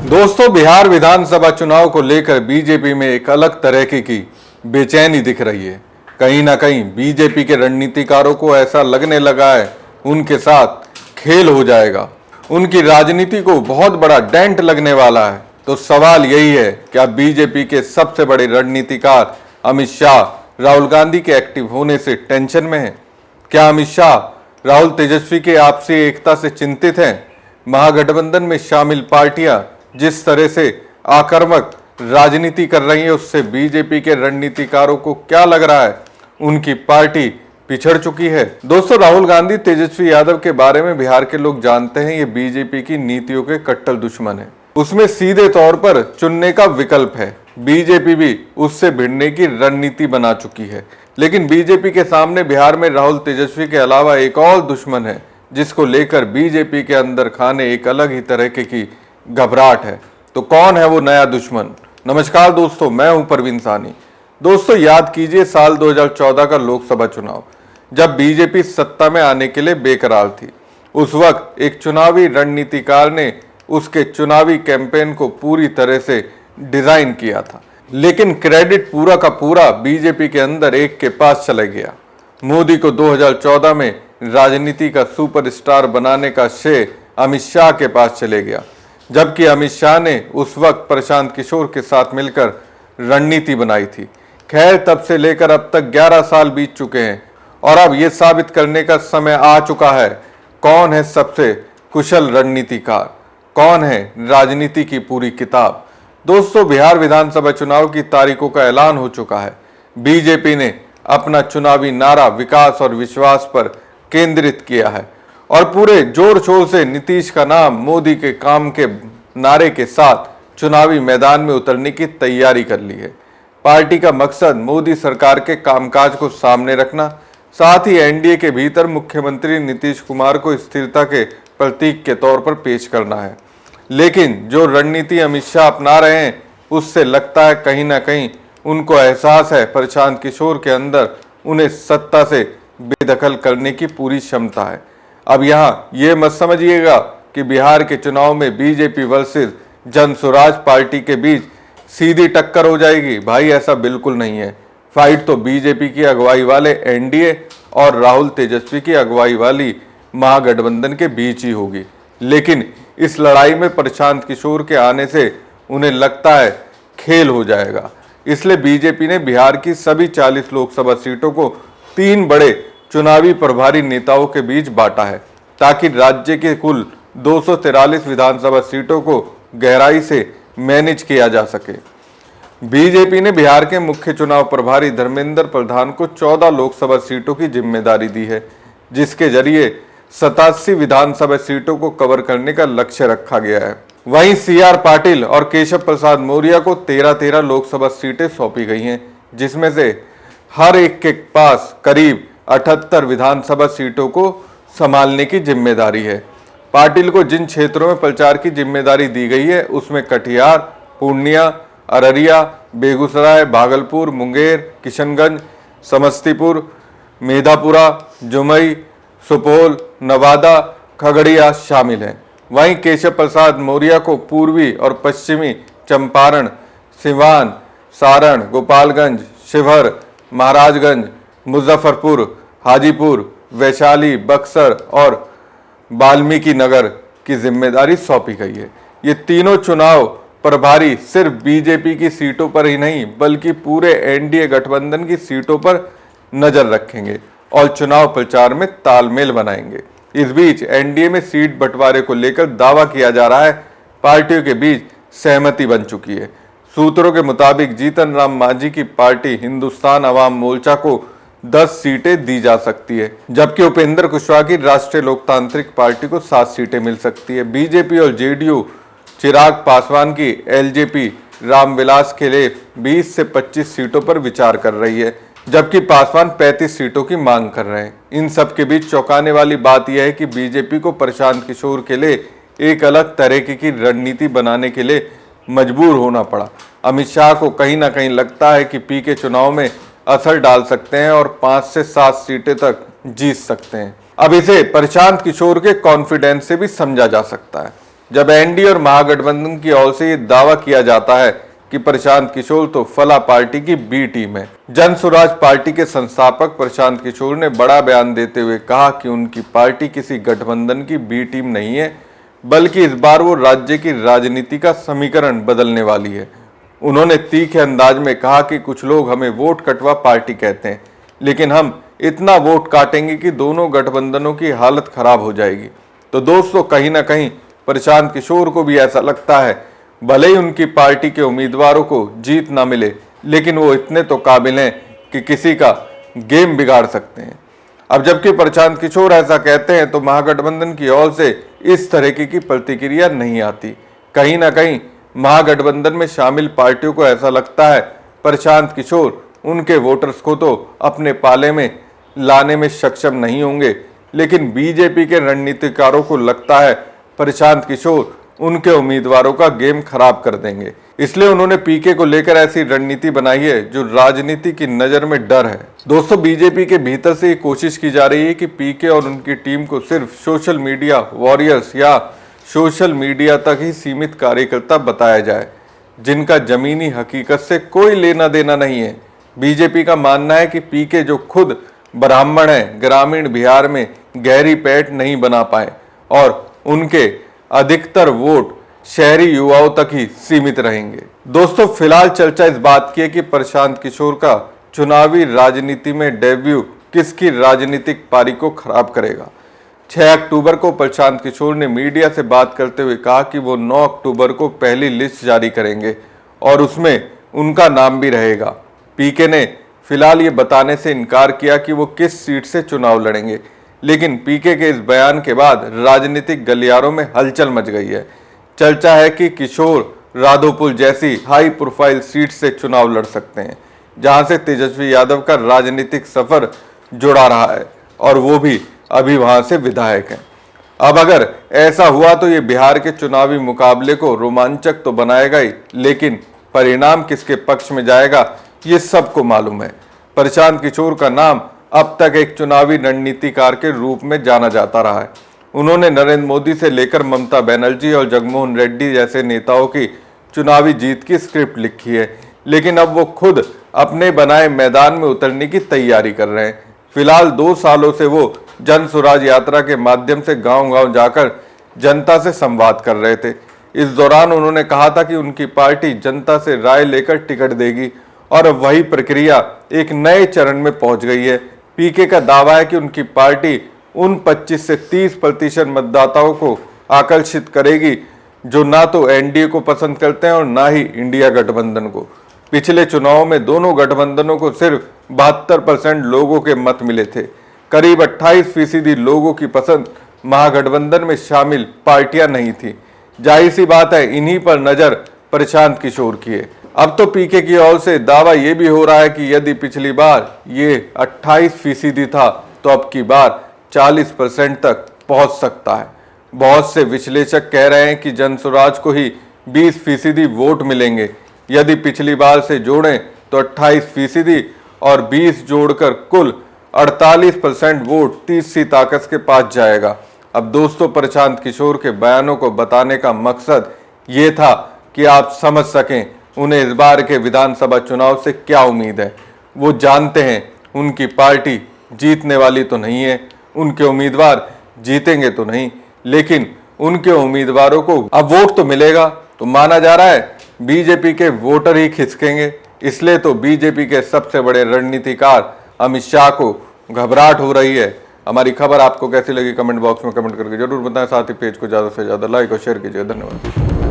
दोस्तों, बिहार विधानसभा चुनाव को लेकर बीजेपी में एक अलग तरह की बेचैनी दिख रही है। कहीं ना कहीं बीजेपी के रणनीतिकारों को ऐसा लगने लगा है उनके साथ खेल हो जाएगा, उनकी राजनीति को बहुत बड़ा डेंट लगने वाला है। तो सवाल यही है, क्या बीजेपी के सबसे बड़े रणनीतिकार अमित शाह राहुल गांधी के एक्टिव होने से टेंशन में है? क्या अमित शाह राहुल तेजस्वी के आपसी एकता से चिंतित हैं? महागठबंधन में शामिल पार्टियां जिस तरह से आक्रामक राजनीति कर रही है, उससे बीजेपी के रणनीतिकारों को क्या लग रहा है उनकी पार्टी पिछड़ चुकी है? दोस्तों, राहुल गांधी तेजस्वी यादव के बारे में बिहार के लोग जानते हैं, ये बीजेपी की नीतियों के कट्टर दुश्मन है। उसमें सीधे तौर पर चुनने का विकल्प है। बीजेपी भी उससे भिड़ने की रणनीति बना चुकी है। लेकिन बीजेपी के सामने बिहार में राहुल तेजस्वी के अलावा एक और दुश्मन है, जिसको लेकर बीजेपी के अंदर खाने एक अलग ही तरह की घबराहट है। तो कौन है वो नया दुश्मन? नमस्कार दोस्तों, मैं हूं परवीन सानी। दोस्तों, याद कीजिए साल 2014 का लोकसभा चुनाव, जब बीजेपी सत्ता में आने के लिए बेकरार थी। उस वक्त एक चुनावी रणनीतिकार ने उसके चुनावी कैंपेन को पूरी तरह से डिजाइन किया था, लेकिन क्रेडिट पूरा का पूरा बीजेपी के अंदर एक के पास चला गया। मोदी को 2014 में राजनीति का सुपरस्टार बनाने का श्रेय अमित शाह के पास चले गया, जबकि अमित शाह ने उस वक्त प्रशांत किशोर के साथ मिलकर रणनीति बनाई थी। खैर, तब से लेकर अब तक 11 साल बीत चुके हैं और अब ये साबित करने का समय आ चुका है कौन है सबसे कुशल रणनीतिकार, कौन है राजनीति की पूरी किताब। दोस्तों, बिहार विधानसभा चुनाव की तारीखों का ऐलान हो चुका है। बीजेपी ने अपना चुनावी नारा विकास और विश्वास पर केंद्रित किया है और पूरे जोर शोर से नीतीश का नाम मोदी के काम के नारे के साथ चुनावी मैदान में उतरने की तैयारी कर ली है। पार्टी का मकसद मोदी सरकार के कामकाज को सामने रखना, साथ ही एनडीए के भीतर मुख्यमंत्री नीतीश कुमार को स्थिरता के प्रतीक के तौर पर पेश करना है। लेकिन जो रणनीति अमित शाह अपना रहे हैं, उससे लगता है कहीं ना कहीं उनको एहसास है प्रशांत किशोर के अंदर उन्हें सत्ता से बेदखल करने की पूरी क्षमता है। अब यहाँ ये मत समझिएगा कि बिहार के चुनाव में बीजेपी वर्सेस जनसुराज पार्टी के बीच सीधी टक्कर हो जाएगी। भाई, ऐसा बिल्कुल नहीं है। फाइट तो बीजेपी की अगुवाई वाले एनडीए और राहुल तेजस्वी की अगुवाई वाली महागठबंधन के बीच ही होगी। लेकिन इस लड़ाई में प्रशांत किशोर के आने से उन्हें लगता है खेल हो जाएगा। इसलिए बीजेपी ने बिहार की सभी 40 लोकसभा सीटों को 3 बड़े चुनावी प्रभारी नेताओं के बीच बांटा है, ताकि राज्य के कुल 243 विधानसभा सीटों को गहराई से मैनेज किया जा सके। बीजेपी ने बिहार के मुख्य चुनाव प्रभारी धर्मेंद्र प्रधान को 14 लोकसभा सीटों की जिम्मेदारी दी है, जिसके जरिए 87 विधानसभा सीटों को कवर करने का लक्ष्य रखा गया है। वहीं सीआर पाटिल और केशव प्रसाद मौर्य को 13-13 लोकसभा सीटें सौंपी गई हैं, जिसमें से हर एक के पास करीब 78 विधानसभा सीटों को संभालने की जिम्मेदारी है। पाटिल को जिन क्षेत्रों में प्रचार की जिम्मेदारी दी गई है, उसमें कटिहार, पूर्णिया, अररिया, बेगूसराय, भागलपुर, मुंगेर, किशनगंज, समस्तीपुर, मेधापुरा, जमुई, सुपौल, नवादा, खगड़िया शामिल हैं। वहीं केशव प्रसाद मौर्य को पूर्वी और पश्चिमी चंपारण, सिवान, सारण, गोपालगंज, शिवहर, महाराजगंज, मुजफ्फरपुर, हाजीपुर, वैशाली, बक्सर और वाल्मीकि नगर की जिम्मेदारी सौंपी गई है। ये तीनों चुनाव प्रभारी सिर्फ बीजेपी की सीटों पर ही नहीं, बल्कि पूरे एनडीए गठबंधन की सीटों पर नजर रखेंगे और चुनाव प्रचार में तालमेल बनाएंगे। इस बीच एनडीए में सीट बंटवारे को लेकर दावा किया जा रहा है, पार्टियों के बीच सहमति बन चुकी है। सूत्रों के मुताबिक जीतन राम मांझी की पार्टी हिंदुस्तान अवाम मोर्चा को 10 सीटें दी जा सकती है, जबकि उपेंद्र कुशवाहा की राष्ट्रीय लोकतांत्रिक पार्टी को 7 सीटें मिल सकती है। बीजेपी और जेडीयू चिराग पासवान की एलजेपी रामविलास के लिए 20 से 25 सीटों पर विचार कर रही है, जबकि पासवान 35 सीटों की मांग कर रहे हैं। इन सब के बीच चौंकाने वाली बात यह है कि बीजेपी को प्रशांत किशोर के लिए एक अलग तरह की रणनीति बनाने के लिए मजबूर होना पड़ा। अमित शाह को कहीं ना कहीं लगता है कि पीके चुनाव में असर डाल सकते हैं और 5 से 7 सीटें तक जीत सकते हैं। अब इसे प्रशांत किशोर के कॉन्फिडेंस से भी समझा जा सकता है। जब एनडीए और महागठबंधन की ओर से ये दावा किया जाता है कि प्रशांत किशोर तो फला पार्टी की बी टीम है। जन स्वराज पार्टी के संस्थापक प्रशांत किशोर ने बड़ा बयान देते हुए कहा कि उनकी पार्टी किसी गठबंधन की बी टीम नहीं है, बल्कि इस बार वो राज्य की राजनीति का समीकरण बदलने वाली है। उन्होंने तीखे अंदाज में कहा कि कुछ लोग हमें वोट कटवा पार्टी कहते हैं, लेकिन हम इतना वोट काटेंगे कि दोनों गठबंधनों की हालत खराब हो जाएगी। तो दोस्तों, कहीं ना कहीं प्रशांत किशोर को भी ऐसा लगता है, भले ही उनकी पार्टी के उम्मीदवारों को जीत ना मिले, लेकिन वो इतने तो काबिल हैं कि किसी का गेम बिगाड़ सकते हैं। अब जबकि प्रशांत किशोर ऐसा कहते हैं तो महागठबंधन की ओर से इस तरह की प्रतिक्रिया नहीं आती। कहीं ना कहीं महागठबंधन में शामिल पार्टियों को ऐसा लगता है प्रशांत किशोर उनके वोटर्स को तो अपने पाले में लाने में सक्षम नहीं होंगे, लेकिन बीजेपी के रणनीतिकारों को लगता है प्रशांत किशोर उनके उम्मीदवारों का गेम खराब कर देंगे। इसलिए उन्होंने पीके को लेकर ऐसी रणनीति बनाई है जो राजनीति की नजर में डर है। दोस्तों, बीजेपी के भीतर से ये कोशिश की जा रही है कि पीके और उनकी टीम को सिर्फ सोशल मीडिया वॉरियर्स या सोशल मीडिया तक ही सीमित कार्यकर्ता बताया जाए, जिनका जमीनी हकीकत से कोई लेना देना नहीं है। बीजेपी का मानना है कि पीके जो खुद ब्राह्मण है, ग्रामीण बिहार में गहरी पैठ नहीं बना पाए और उनके अधिकतर वोट शहरी युवाओं तक ही सीमित रहेंगे। दोस्तों, फिलहाल चर्चा इस बात की है कि प्रशांत किशोर का चुनावी राजनीति में डेब्यू किसकी राजनीतिक पारी को खराब करेगा। 6 अक्टूबर को प्रशांत किशोर ने मीडिया से बात करते हुए कहा कि वो 9 अक्टूबर को पहली लिस्ट जारी करेंगे और उसमें उनका नाम भी रहेगा। पीके ने फिलहाल ये बताने से इनकार किया कि वो किस सीट से चुनाव लड़ेंगे, लेकिन पीके के इस बयान के बाद राजनीतिक गलियारों में हलचल मच गई है। चर्चा है कि किशोर राधोपुर जैसी हाई प्रोफाइल सीट से चुनाव लड़ सकते हैं, जहां से तेजस्वी यादव का राजनीतिक सफर जुड़ा रहा है और वो भी अभी वहां से विधायक हैं। अब अगर ऐसा हुआ तो ये बिहार के चुनावी मुकाबले को रोमांचक तो बनाएगा ही, लेकिन परिणाम किसके पक्ष में जाएगा ये सबको मालूम है। प्रशांत किशोर का नाम अब तक एक चुनावी रणनीतिकार के रूप में जाना जाता रहा है। उन्होंने नरेंद्र मोदी से लेकर ममता बनर्जी और जगनमोहन रेड्डी जैसे नेताओं की चुनावी जीत की स्क्रिप्ट लिखी है, लेकिन अब वो खुद अपने बनाए मैदान में उतरने की तैयारी कर रहे हैं। फिलहाल 2 सालों से वो जन स्वराज यात्रा के माध्यम से गांव-गांव जाकर जनता से संवाद कर रहे थे। इस दौरान उन्होंने कहा था कि उनकी पार्टी जनता से राय लेकर टिकट देगी और अब वही प्रक्रिया एक नए चरण में पहुंच गई है। पीके का दावा है कि उनकी पार्टी उन 25 से 30% मतदाताओं को आकर्षित करेगी जो ना तो एनडीए को पसंद करते हैं और ना ही इंडिया गठबंधन को। पिछले चुनाव में दोनों गठबंधनों को सिर्फ 72% लोगों के मत मिले थे। करीब 28% लोगों की पसंद महागठबंधन में शामिल पार्टियां नहीं थी। जाहिर सी बात है, इन्हीं पर नजर प्रशांत किशोर की है। अब तो पीके की ओर से दावा यह भी हो रहा है कि यदि पिछली बार ये 28% था तो अब की बार 40% तक पहुंच सकता है। बहुत से विश्लेषक कह रहे हैं कि जन स्वराज को ही 20% वोट मिलेंगे। यदि पिछली बार से जोड़ें तो 28% और 20 जोड़कर कुल 48% वोट 30 ताकत के पास जाएगा। अब दोस्तों, प्रशांत किशोर के बयानों को बताने का मकसद ये था कि आप समझ सकें उन्हें इस बार के विधानसभा चुनाव से क्या उम्मीद है। वो जानते हैं उनकी पार्टी जीतने वाली तो नहीं है, उनके उम्मीदवार जीतेंगे तो नहीं, लेकिन उनके उम्मीदवारों को अब वोट तो मिलेगा। तो माना जा रहा है बीजेपी के वोटर ही खिसकेंगे। इसलिए तो बीजेपी के सबसे बड़े रणनीतिकार अमित शाह को घबराहट हो रही है। हमारी खबर आपको कैसी लगी कमेंट बॉक्स में कमेंट करके जरूर बताएं। साथ ही पेज को ज़्यादा से ज़्यादा लाइक और शेयर कीजिए। धन्यवाद।